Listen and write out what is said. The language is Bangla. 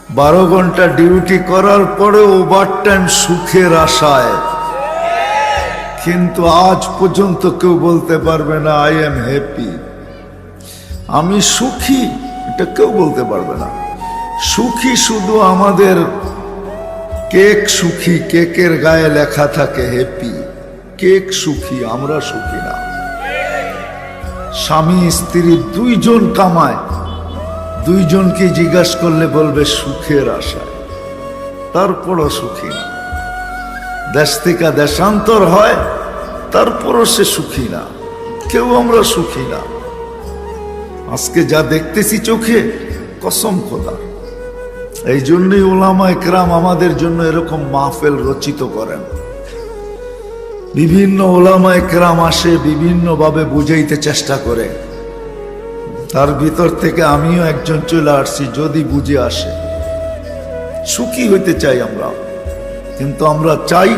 12 ঘন্টা ডিউটি করার পরে ওভারটাইম সুখের আশায়, কিন্তু আজ পর্যন্ত কেউ বলতে পারবে না আই এম হ্যাপি, আমি সুখী। এটা কেউ বলতে পারবে না। সুখী শুধু আমাদের কেক সুখী, কেকের গায়ে লেখা থাকে হ্যাপি, কেক সুখী, আমরা সুখী না। স্বামী স্ত্রী দুইজন কামায়, দুইজনকে জিজ্ঞাসা করলে বলবে সুখের আশায়, তারপরও সুখী না। দেশ থেকে দেশান্তর হয়, তারপরও সে সুখী না। কেউ আমরা সুখী না। আজকে যা দেখতেছি চোখে, কসম খোদা। এই জন্যই উলামা ইকরাম আমাদের জন্য এরকম মাহফিল রচিত করেন। বিভিন্ন উলামা ইকরাম আসে, বিভিন্ন ভাবে বুঝাইতে চেষ্টা করে। তার ভিতর থেকে আমিও একজন চলে আসছি, যদি বুঝে আসে। সুখী হইতে চাই আমরা, কিন্তু আমরা চাই